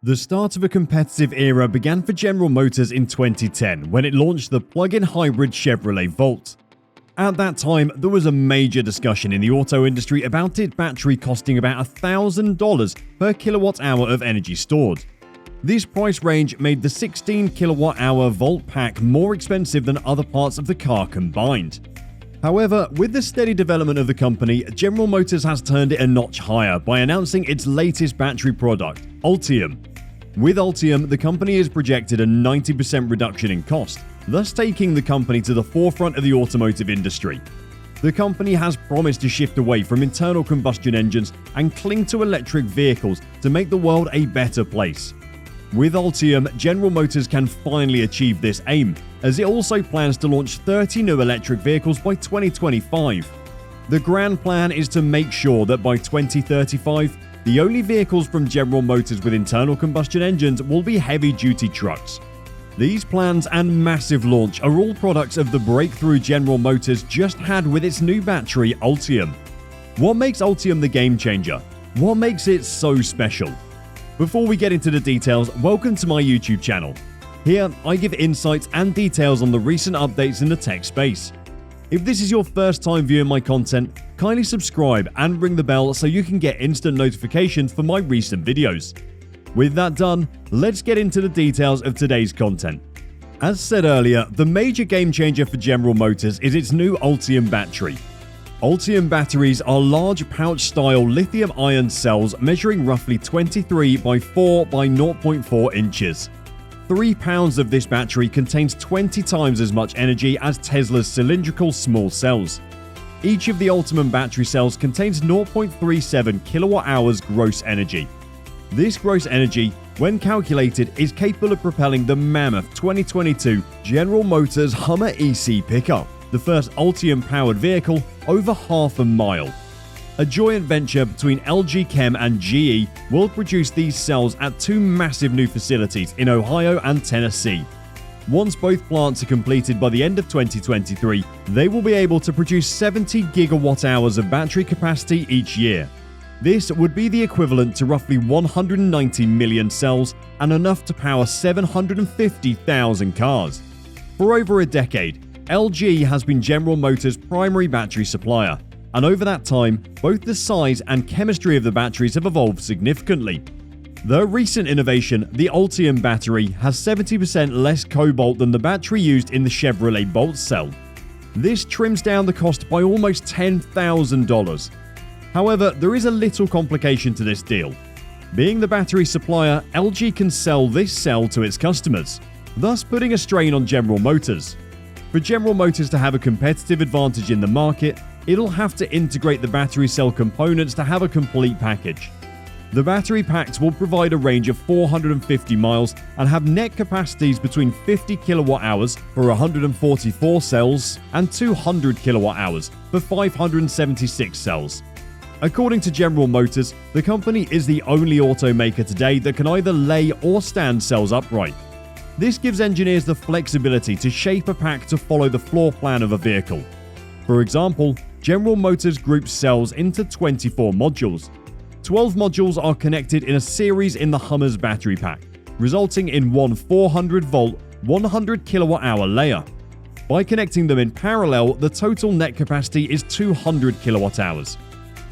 The start of a competitive era began for General Motors in 2010 when it launched the plug-in hybrid Chevrolet Volt. At that time, there was a major discussion in the auto industry about its battery costing about $1,000 per kilowatt-hour of energy stored. This price range made the 16 kilowatt-hour Volt pack more expensive than other parts of the car combined. However, with the steady development of the company, General Motors has turned it a notch higher by announcing its latest battery product, Ulitium. With Ulitium, the company has projected a 90% reduction in cost, thus taking the company to the forefront of the automotive industry. The company has promised to shift away from internal combustion engines and cling to electric vehicles to make the world a better place. With Ulitium, General Motors can finally achieve this aim, as it also plans to launch 30 new electric vehicles by 2025. The grand plan is to make sure that by 2035, the only vehicles from General Motors with internal combustion engines will be heavy-duty trucks. These plans and massive launch are all products of the breakthrough General Motors just had with its new battery, Ulitium. What makes Ulitium the game changer? What makes it so special? Before we get into the details, welcome to my YouTube channel. Here, I give insights and details on the recent updates in the tech space. If this is your first time viewing my content, kindly subscribe and ring the bell so you can get instant notifications for my recent videos. With that done, let's get into the details of today's content. As said earlier, the major game changer for General Motors is its new Ulitium battery. Ulitium batteries are large pouch-style lithium-ion cells measuring roughly 23 by 4 by 0.4 inches. 3 pounds of this battery contains 20 times as much energy as Tesla's cylindrical small cells. Each of the Ulitium battery cells contains 0.37 kilowatt-hours gross energy. This gross energy, when calculated, is capable of propelling the mammoth 2022 General Motors Hummer EC pickup, the first Ulitium-powered vehicle, over half a mile. A joint venture between LG Chem and GE will produce these cells at two massive new facilities in Ohio and Tennessee. Once both plants are completed by the end of 2023, they will be able to produce 70 gigawatt-hours of battery capacity each year. This would be the equivalent to roughly 190 million cells and enough to power 750,000 cars. For over a decade, LG has been General Motors' primary battery supplier, and over that time, both the size and chemistry of the batteries have evolved significantly. The recent innovation, the Ulitium battery, has 70% less cobalt than the battery used in the Chevrolet Volt cell. This trims down the cost by almost $10,000. However, there is a little complication to this deal. Being the battery supplier, LG can sell this cell to its customers, thus putting a strain on General Motors. For General Motors to have a competitive advantage in the market, it'll have to integrate the battery cell components to have a complete package. The battery packs will provide a range of 450 miles and have net capacities between 50 kilowatt-hours for 144 cells and 200 kilowatt-hours for 576 cells. According to General Motors, the company is the only automaker today that can either lay or stand cells upright. This gives engineers the flexibility to shape a pack to follow the floor plan of a vehicle. For example, General Motors groups cells into 24 modules. 12 modules are connected in a series in the Hummer's battery pack, resulting in one 400-volt, 100 kilowatt-hour layer. By connecting them in parallel, the total net capacity is 200 kilowatt-hours.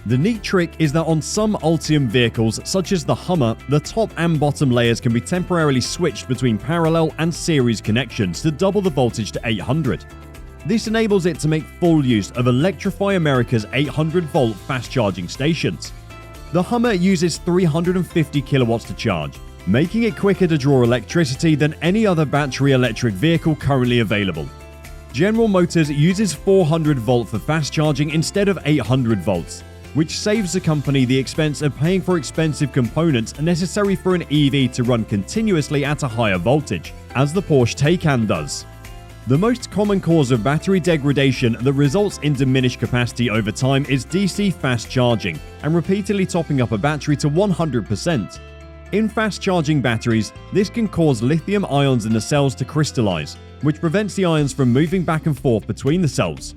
The neat trick is that on some Ulitium vehicles, such as the Hummer, the top and bottom layers can be temporarily switched between parallel and series connections to double the voltage to 800. This enables it to make full use of Electrify America's 800-volt fast-charging stations. The Hummer uses 350 kilowatts to charge, making it quicker to draw electricity than any other battery electric vehicle currently available. General Motors uses 400-volt for fast charging instead of 800 volts, which saves the company the expense of paying for expensive components necessary for an EV to run continuously at a higher voltage, as the Porsche Taycan does. The most common cause of battery degradation that results in diminished capacity over time is DC fast charging and repeatedly topping up a battery to 100%. In fast charging batteries, this can cause lithium ions in the cells to crystallize, which prevents the ions from moving back and forth between the cells.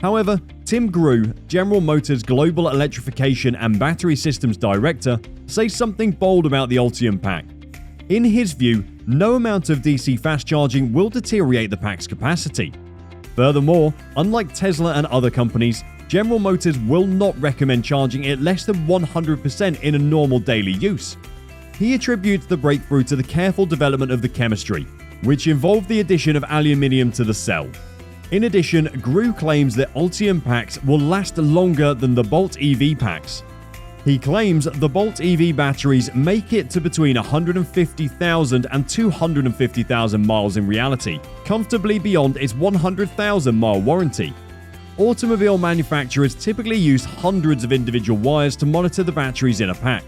However, Tim Grew, General Motors Global Electrification and Battery Systems Director, says something bold about the Ulitium pack. In his view, no amount of DC fast charging will deteriorate the pack's capacity. Furthermore, unlike Tesla and other companies, General Motors will not recommend charging at less than 100% in a normal daily use. He attributes the breakthrough to the careful development of the chemistry, which involved the addition of aluminium to the cell. In addition, GRU claims that Ulitium packs will last longer than the Bolt EV packs. He claims the Bolt EV batteries make it to between 150,000 and 250,000 miles in reality, comfortably beyond its 100,000-mile warranty. Automobile manufacturers typically use hundreds of individual wires to monitor the batteries in a pack.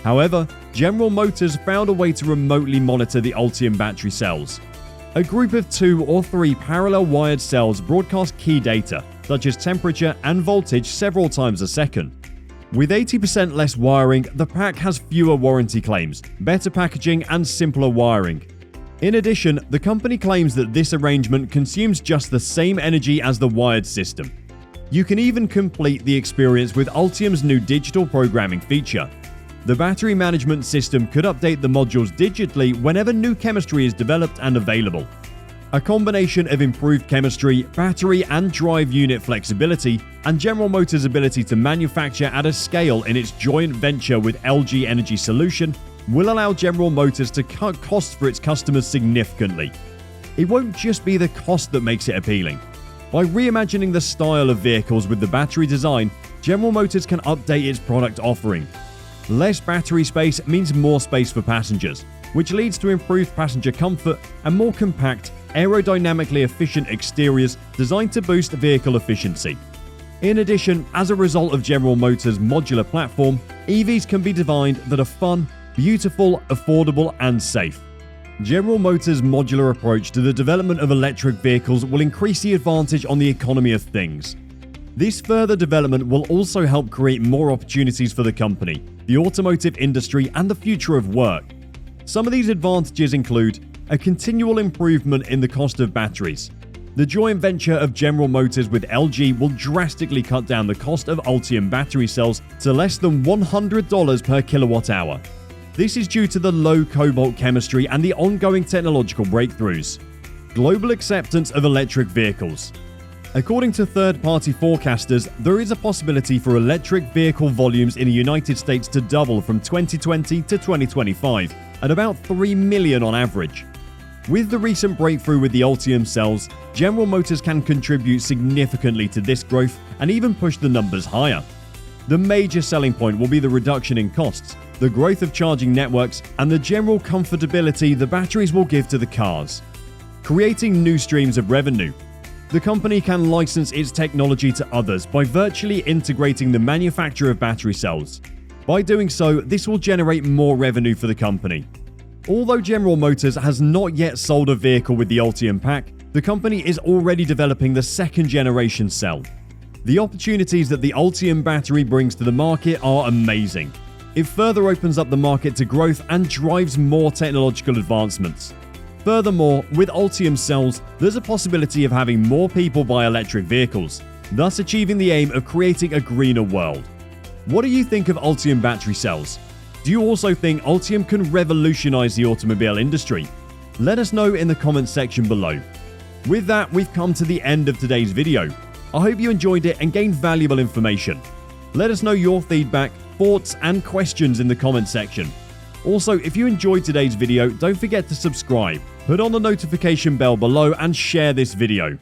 However, General Motors found a way to remotely monitor the Ulitium battery cells. A group of 2 or 3 parallel wired cells broadcast key data, such as temperature and voltage, several times a second. With 80% less wiring, the pack has fewer warranty claims, better packaging, and simpler wiring. In addition, the company claims that this arrangement consumes just the same energy as the wired system. You can even complete the experience with Ulitium's new digital programming feature. The battery management system could update the modules digitally whenever new chemistry is developed and available. A combination of improved chemistry, battery and drive unit flexibility, and General Motors' ability to manufacture at a scale in its joint venture with LG Energy Solution will allow General Motors to cut costs for its customers significantly. It won't just be the cost that makes it appealing. By reimagining the style of vehicles with the battery design, General Motors can update its product offering. Less battery space means more space for passengers, which leads to improved passenger comfort and more compact, aerodynamically efficient exteriors designed to boost vehicle efficiency. In addition, as a result of General Motors' modular platform, EVs can be designed that are fun, beautiful, affordable, and safe. General Motors' modular approach to the development of electric vehicles will increase the advantage on the economy of things. This further development will also help create more opportunities for the company, the automotive industry, and the future of work. Some of these advantages include a continual improvement in the cost of batteries. The joint venture of General Motors with LG will drastically cut down the cost of Ulitium battery cells to less than $100 per kilowatt hour. This is due to the low cobalt chemistry and the ongoing technological breakthroughs. Global acceptance of electric vehicles. According to third-party forecasters, there is a possibility for electric vehicle volumes in the United States to double from 2020 to 2025, at about 3 million on average. With the recent breakthrough with the Ulitium cells, General Motors can contribute significantly to this growth and even push the numbers higher. The major selling point will be the reduction in costs, the growth of charging networks, and the general comfortability the batteries will give to the cars. Creating new streams of revenue. The company can license its technology to others by virtually integrating the manufacture of battery cells. By doing so, this will generate more revenue for the company. Although General Motors has not yet sold a vehicle with the Ulitium pack, the company is already developing the second-generation cell. The opportunities that the Ulitium battery brings to the market are amazing. It further opens up the market to growth and drives more technological advancements. Furthermore, with Ulitium cells, there's a possibility of having more people buy electric vehicles, thus achieving the aim of creating a greener world. What do you think of Ulitium battery cells? Do you also think Ulitium can revolutionize the automobile industry? Let us know in the comments section below. With that, we've come to the end of today's video. I hope you enjoyed it and gained valuable information. Let us know your feedback, thoughts, and questions in the comments section. Also, if you enjoyed today's video, don't forget to subscribe, put on the notification bell below, and share this video.